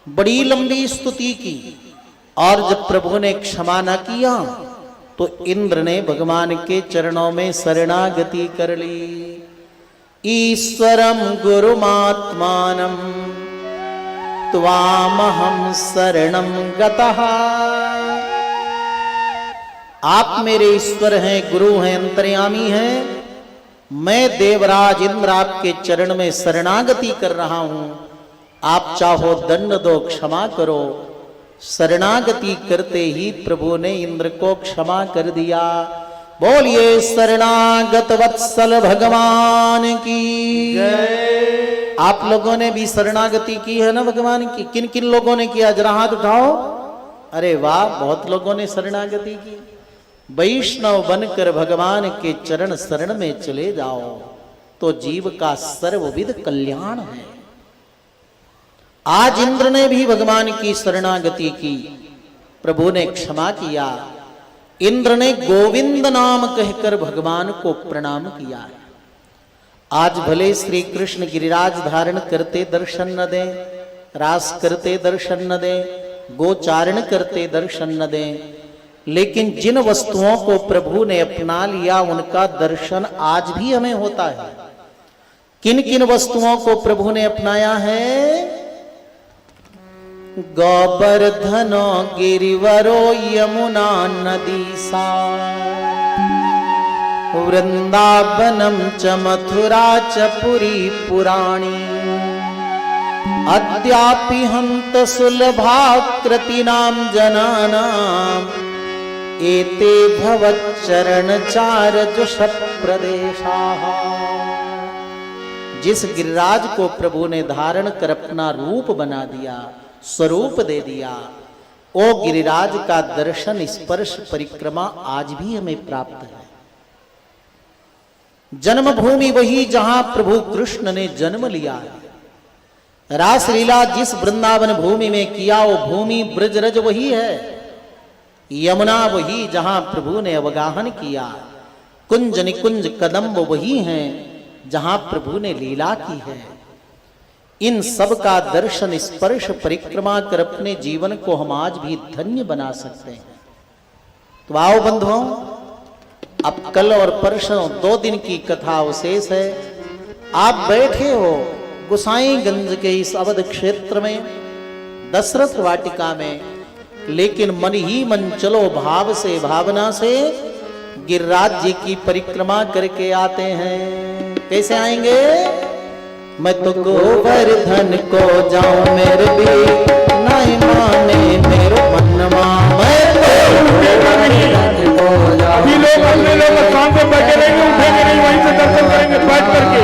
बड़ी लंबी स्तुति की। और जब प्रभु ने क्षमा न किया तो इंद्र ने भगवान के चरणों में शरणागति कर ली। ईश्वरम गुरुमात्मानम त्वामहं शरणं गतः। आप मेरे ईश्वर हैं, गुरु हैं, अंतर्यामी हैं। मैं देवराज इंद्र आपके चरण में शरणागति कर रहा हूं। आप चाहो दंड दो, क्षमा करो। शरणागति करते ही प्रभु ने इंद्र को क्षमा कर दिया। बोलिए शरणागत वत्सल भगवान की जय। आप लोगों ने भी शरणागति की है ना भगवान की? किन किन लोगों ने किया? जरा हाथ उठाओ। अरे वाह, बहुत लोगों ने शरणागति की। वैष्णव बनकर भगवान के चरण शरण में चले जाओ तो जीव का सर्वविध कल्याण है। आज इंद्र ने भी भगवान की शरणागति की, प्रभु ने क्षमा किया। इंद्र ने गोविंद नाम कहकर भगवान को प्रणाम किया है। आज भले श्री कृष्ण गिरिराज धारण करते दर्शन न दें, रास करते दर्शन न दें, गोचारण करते दर्शन न दें, लेकिन जिन वस्तुओं को प्रभु ने अपना लिया उनका दर्शन आज भी हमें होता है। किन किन वस्तुओं को प्रभु ने अपनाया है? गोवर्धनो गिरिवरो यमुना नदी सा, वृंदावनम च मथुरा च पुरी पुराणी, अद्यापि हंत सुलभाकृतीनां जनानां, एते भवच्चरणचारजुष प्रदेशाः। जिस गिरिराज को प्रभु ने धारण कर अपना रूप बना दिया, स्वरूप दे दिया, ओ गिरिराज का दर्शन स्पर्श परिक्रमा आज भी हमें प्राप्त है। जन्मभूमि वही जहां प्रभु कृष्ण ने जन्म लिया है। रासलीला जिस वृंदावन भूमि में किया वो भूमि ब्रजरज वही है। यमुना वही जहां प्रभु ने अवगाहन किया। कुंज निकुंज कदम्ब वही हैं जहां प्रभु ने लीला की है। इन सब का दर्शन स्पर्श परिक्रमा कर अपने जीवन को हम आज भी धन्य बना सकते हैं। तो आओ बंधुओं, अब कल और परसों 2 दिन की कथा अवशेष है। आप बैठे हो गोसाईगंज के इस अवध क्षेत्र में दशरथ वाटिका में, लेकिन मन ही मन चलो भाव से भावना से गिरिराज जी की परिक्रमा करके आते हैं। कैसे आएंगे? मैं तो गोवर्धन को जाऊं मेरे भी नहीं माने मेरो मनवा। मैं तो अभी लोग अपने लोग स्थान पर बैठे रहेंगे, उठेंगे नहीं, वहीं से दर्शन करेंगे बैठ करके।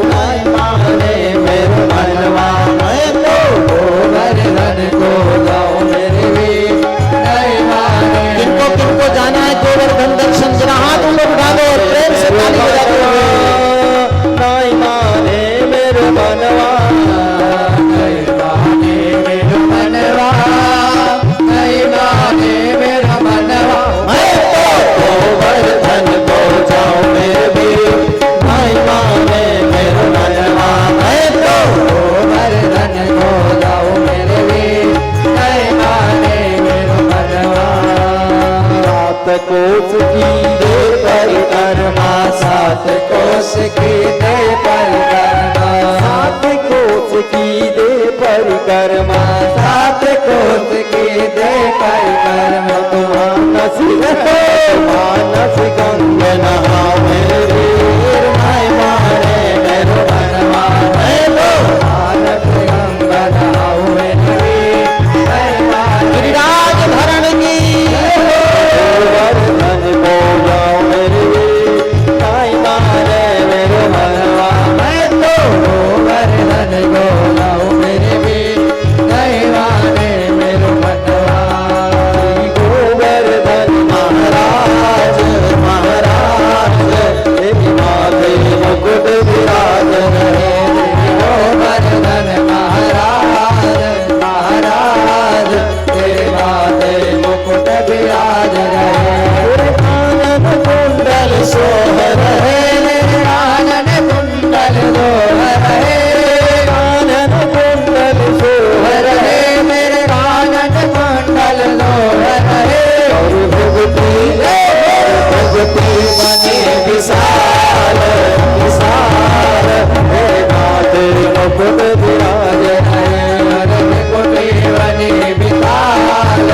नहीं माने मेरो मनवा। मैं तो गोवर्धन कोस की दे परिक्रमा, 7 कोस की दे परिक्रमा, 7 कोस की दे परिक्रमा, 7 कोस की दे परिक्रमा। मानस मानस गंग नहाओ मेरे वीर, मैं माने मेरो मनवा मैं लो। मानस गंग नहाओ मेरे वीर, मैं माने गिरिराज धरण की गोवर्धन को जाओ मेरे वीर, मैं माने मेरो मनवा मैं तो। गोवर्धन को जाओ मेरे वीर, मैं माने मेरो मनवा। गोवर्धन महाराज महाराज तेरी माथे मुकुट विराज रहे। गोवर्धन महाराज महाराज तेरे माथे मुकुट विराज रहे। कानन कुंडल सोह रहे, कानन कुंडल सोह रहे, कानन कुंडल सोह रहे, मेरे कानन कुंडल सोह रहे। और भगती बने विशाल विशाल, मेरे माथे मुकुट विराज रहे। मुकुट बने विशाल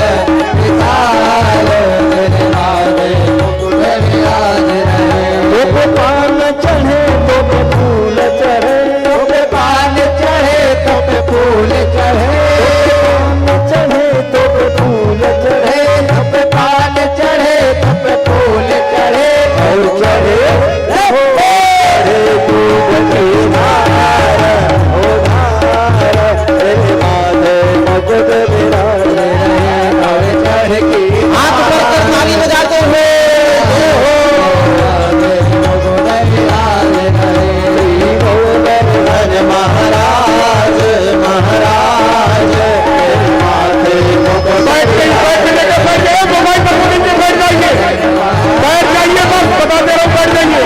विशाल, मेरे माथे मुकुट विराज रहे। पान चढ़े तो फूल चढ़े, पान चढ़े तो फूल चढ़े, पान चढ़े तो फूल चढ़े, पान चढ़े तो फूल चढ़े। और चढ़े चढ़े दूध की धार, ओ धार तेरे माथे मुकुट विराज रहे। और चढ़ के हाथ ऊपर कर ताली बजाते हुए महाराज महाराज तेरे माथे मुकुट बैठ जाइए, मोबाइल पर बोल दीजिए, बैठ जाइए बस, बता दे रहा हूँ, बैठ जाइए।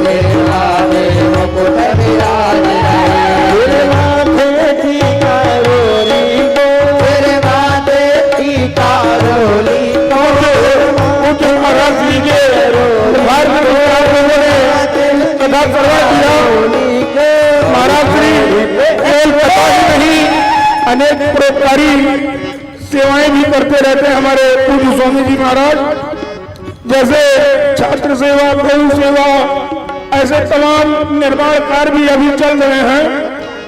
तेरे माथे मुकुट विराज रहे। तेरे माथे टीका रोली को, तेरे माथे टीका रोली को, कुछ महाराज जी के बाहर में कथा करवा दिया। महाराज श्री केवल कथा ही नहीं, अनेक परोपकारी सेवाएं भी करते रहते हैं हमारे पूज्य स्वामी जी महाराज। जैसे छात्र सेवा, गौ सेवा, ऐसे तमाम निर्माण कार्य भी अभी चल रहे हैं।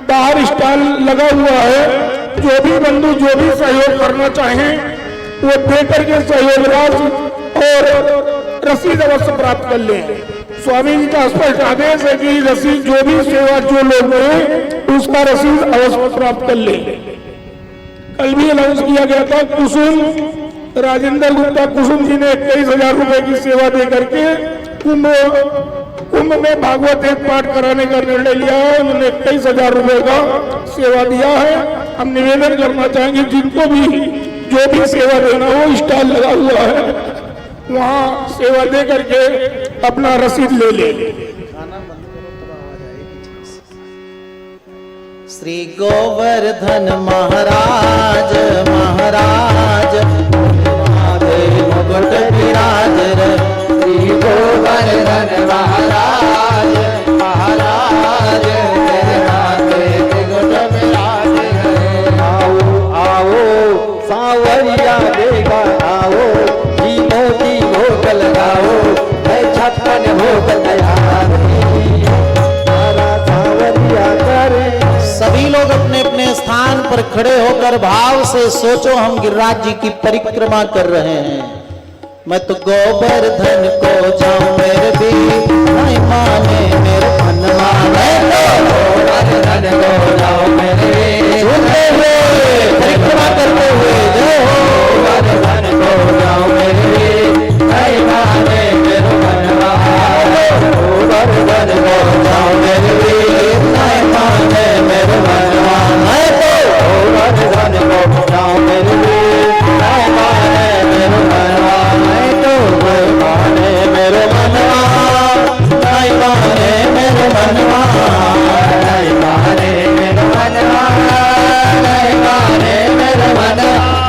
बाहर स्टॉल लगा हुआ है, जो भी बंधु जो भी सहयोग करना चाहें वो दे करके सहयोग राशि और रसीद अवश्य प्राप्त कर लें। स्वामी जी का स्पष्ट आदेश है कि रसीद जो भी सेवा जो लोग करें उसका रसीद अवश्य प्राप्त कर लें। कल भी अनाउंस किया गया था, कुसुम राजेंद्र गुप्ता कुसुम जी ने 21,000 रुपए की सेवा दे करके कुंभ में भागवत एक पाठ कराने का निर्णय लिया है। उन्होंने 21,000 रुपए का सेवा दिया है। हम निवेदन करना चाहेंगे जिनको भी जो भी सेवा देना हो, स्टॉल लगा हुआ है, वहाँ सेवा दे करके अपना रसीद ले ले। श्री गोवर्धन महाराज महाराज माथे मुकुट विराज रहे। श्री गोवर्धन महाराज महाराज तेरे माथे मुकुट विराज रहे। आओ आओ सांवरिया देगा आओ, जी मोती भोग लगाओ, है 56 भोग तैयार। सारा सांवरिया करे। सभी लोग अपने अपने स्थान पर खड़े होकर भाव से सोचो, हम गिरिराज जी की परिक्रमा कर रहे हैं। मैं तो गोवर्धन को जाऊं मेरे वीर, नहीं माने मेरे मनवा मैं तो। गोवर्धन को जाओ मेरे वीर, सुनते हुए परिक्रमा करते हुए जय हो। गोवर्धन को जाओ मेरे वीर, नहीं माने मेरो मनवा। गोवर्धन को जाओ मेरे वीर, नहीं माने मेरो मनवा। मैं तो गोवर्धन को जाओ मेरे वीर, नहीं माने मेरो मनवा। मैं तो नहीं माने मेरो मनवा, नहीं माने मेरो मनवा, नहीं माने मेरो मनवा, नहीं माने मेरो मनवा।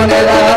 મને રાધે